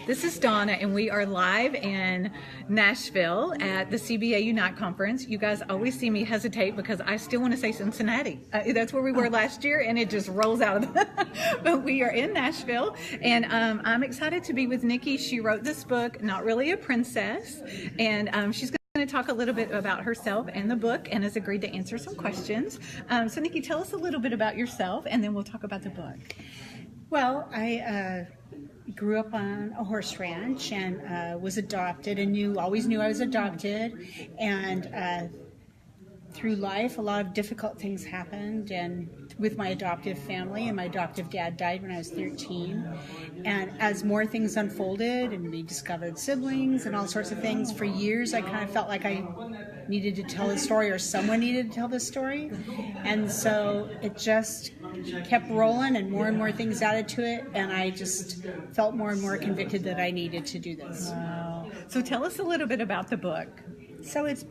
This is Donna, and we are live in Nashville at the CBA Unite conference. You guys always see me hesitate because I still want to say Cincinnati. That's where we were last year, and it just rolls out of the... But we are in Nashville, and I'm excited to be with Nicki. She wrote this book, Not Really a Princess, and she's going to talk a little bit about herself and the book, and has agreed to answer some questions. So Nicki, tell us a little bit about yourself, and then we'll talk about the book. Well, I grew up on a horse ranch and was adopted, and always knew I was adopted. And through life, a lot of difficult things happened, and with my adoptive family, and my adoptive dad died when I was 13. And as more things unfolded and we discovered siblings and all sorts of things, for years I kind of felt like I needed to tell the story, or someone needed to tell the story. And so it just kept rolling, and more things added to it, and I just felt more and more convicted that I needed to do this. Wow. So tell us a little bit about the book. So it's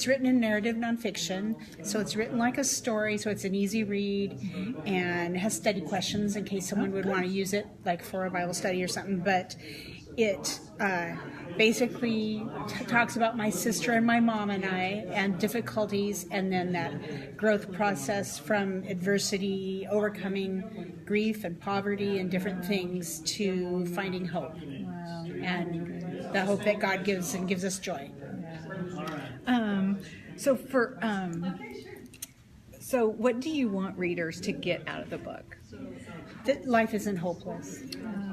written in narrative nonfiction, so it's written like a story, so it's an easy read, and has study questions in case someone would want to use it, like for a Bible study or something. But it basically talks about my sister and my mom and I, and difficulties, and then that growth process from adversity, overcoming grief and poverty and different things, to finding hope. Wow. And the hope that God gives, and gives us joy. So what do you want readers to get out of the book? That life isn't hopeless.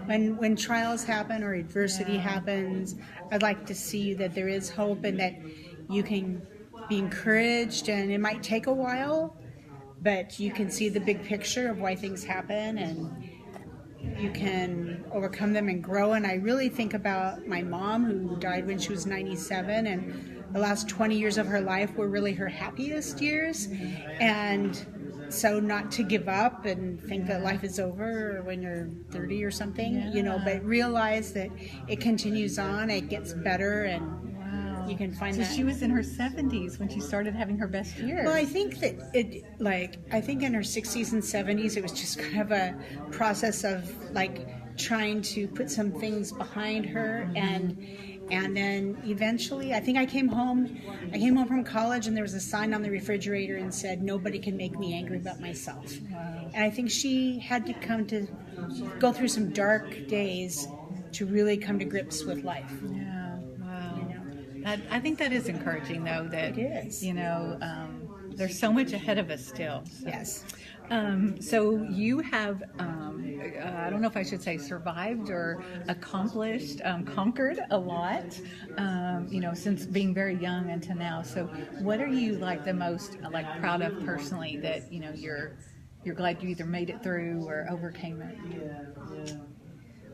When trials happen or adversity happens, I'd like to see that there is hope, and that you can be encouraged, and it might take a while, but you can see the big picture of why things happen, and you can overcome them and grow. And I really think about my mom, who died when she was 97, and the last 20 years of her life were really her happiest years. And so not to give up and think that life is over when you're 30 or something, but realize that it continues on, it gets better, and you can find that. So she was in her 70s when she started having her best years. Well, I think that I think in her 60s and 70s, it was just kind of a process of trying to put some things behind her, and then eventually, I think I came home from college, and there was a sign on the refrigerator and said, "Nobody can make me angry but myself." Wow. And I think she had to go through some dark days to really come to grips with life. Yeah, wow. I think that is encouraging, though, that, it is. There's so much ahead of us still. So. Yes. So you have, I don't know if I should say survived or accomplished, conquered a lot, since being very young until now. So what are you the most proud of personally that, you're glad you either made it through or overcame it?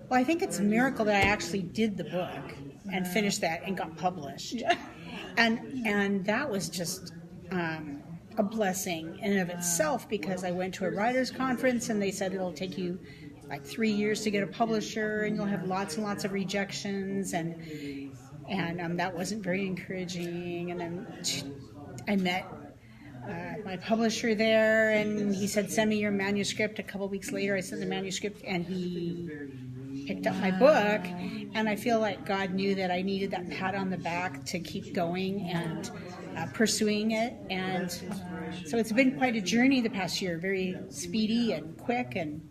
Well, I think it's a miracle that I actually did the book and finished that and got published. And that was just a blessing in and of itself, because I went to a writers' conference and they said it'll take you 3 years to get a publisher, and you'll have lots and lots of rejections, and that wasn't very encouraging. And then I met my publisher there, and he said, "Send me your manuscript." A couple weeks later, I sent the manuscript, and he picked up my book, and I feel like God knew that I needed that pat on the back to keep going and pursuing it. And so it's been quite a journey the past year, very speedy and quick, and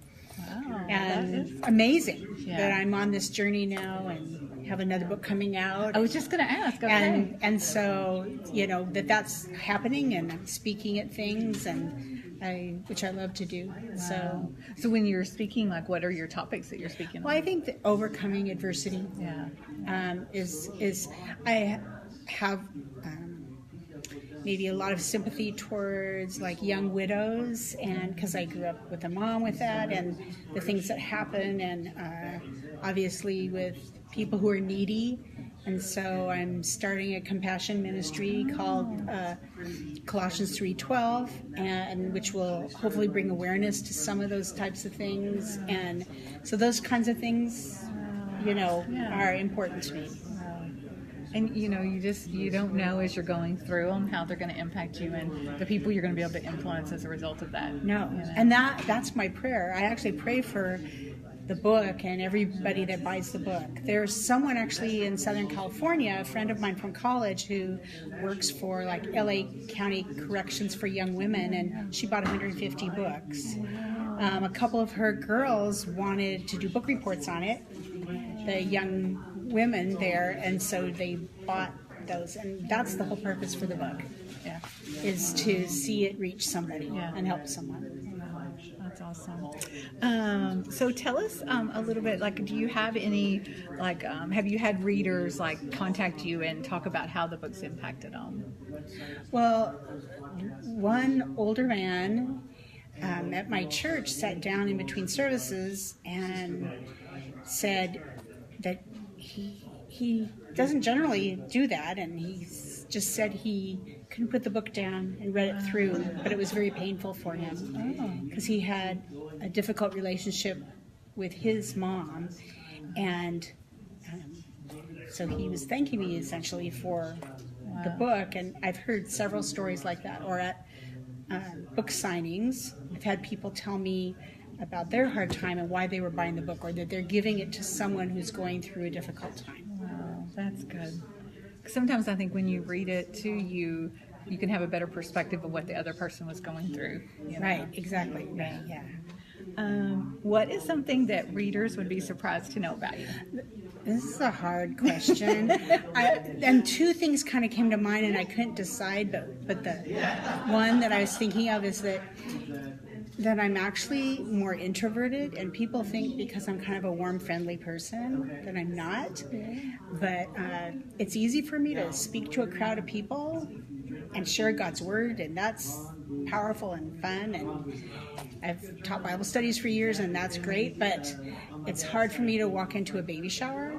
amazing that I'm on this journey now and have another book coming out. I was just going to ask. Okay. And so, that's happening, and I'm speaking at things, and which I love to do. Wow. So when you're speaking, what are your topics that you're speaking on? Well, I think that overcoming adversity is I have maybe a lot of sympathy towards young widows, and because I grew up with a mom with that, and the things that happen, and obviously with people who are needy. And so I'm starting a compassion ministry called Colossians 3:12, and which will hopefully bring awareness to some of those types of things. And so those kinds of things, are important to me. And you don't know as you're going through them how they're going to impact you and the people you're going to be able to influence as a result of that. No, and that's my prayer. I actually pray for the book and everybody that buys the book. There's someone actually in Southern California, a friend of mine from college, who works for like LA County Corrections for Young Women, and she bought 150 books. A couple of her girls wanted to do book reports on it, the young women there, and so they bought those, and that's the whole purpose for the book. Yeah. Is to see it reach somebody and help someone. That's awesome. So tell us a little bit, like, do you have any, like, have you had readers, like, contact you and talk about how the book's impacted them? Well, one older man at my church sat down in between services and said that he doesn't generally do that, and he just said he couldn't put the book down and read it through, but it was very painful for him because he had a difficult relationship with his mom, and so he was thanking me essentially for the book. And I've heard several stories like that, or at book signings, I've had people tell me about their hard time and why they were buying the book, or that they're giving it to someone who's going through a difficult time. Wow, that's good. Sometimes I think when you read it too, you can have a better perspective of what the other person was going through. You know? Right, exactly. Right, yeah. What is something that readers would be surprised to know about you? This is a hard question. And two things kind of came to mind, and I couldn't decide, but the one that I was thinking of is that I'm actually more introverted, and people think because I'm kind of a warm, friendly person that I'm not. But it's easy for me to speak to a crowd of people and share God's word, and that's powerful and fun. And I've taught Bible studies for years, and that's great, but it's hard for me to walk into a baby shower.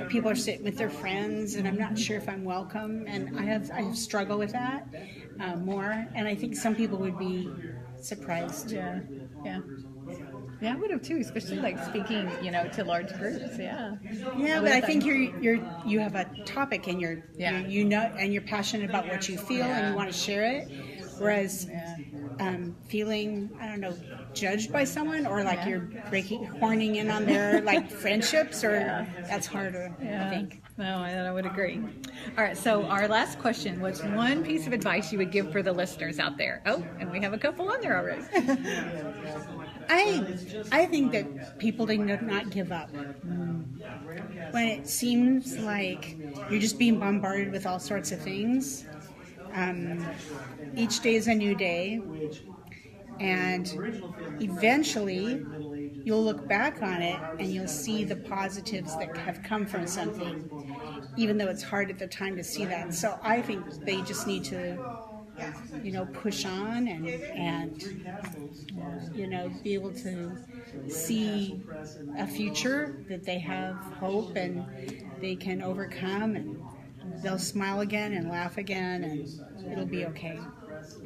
People are sitting with their friends, and I'm not sure if I'm welcome, and I have struggled with that more, and I think some people would be surprised. Yeah. Yeah, I would have too, especially like speaking, to large groups. Yeah. Yeah, but I think you have a topic, and you know, and you're passionate about what you feel, and you want to share it. Whereas feeling, I don't know, judged by someone, or like you're horning in on their like friendships, or that's harder, I think. No, I would agree. All right, so our last question was one piece of advice you would give for the listeners out there. Oh, and we have a couple on there already. I think that people do not give up. When it seems like you're just being bombarded with all sorts of things, each day is a new day, and eventually you'll look back on it and you'll see the positives that have come from something, even though it's hard at the time to see that. So I think they just need to, push on and be able to see a future, that they have hope and they can overcome, and they'll smile again and laugh again, and it'll be okay.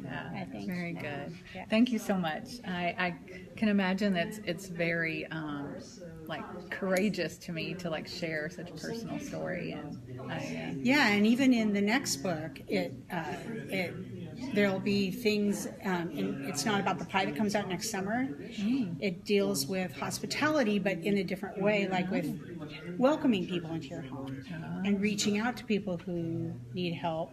Yeah, I think. Very good. Yeah. Thank you so much. I can imagine that it's very courageous to me to share such a personal story, and and even in the next book, there'll be things. It's not about the pie that comes out next summer. It deals with hospitality, but in a different way, like with welcoming people into your home and reaching out to people who need help.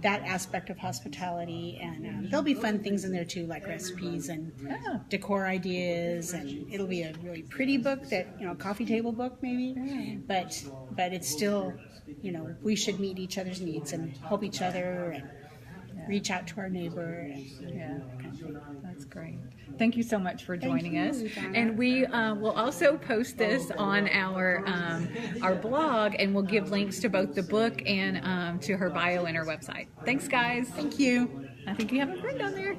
That aspect of hospitality, and there'll be fun things in there too, like recipes and decor ideas, and it'll be a really pretty book that coffee table book maybe, but it's still we should meet each other's needs and help each other and reach out to our neighbor. That's great. Thank you so much for joining us. Donna. And we will also post this on our blog, and we'll give links to both the book and to her bio and her website. Thanks, guys. Thank you. I think you have a friend on there.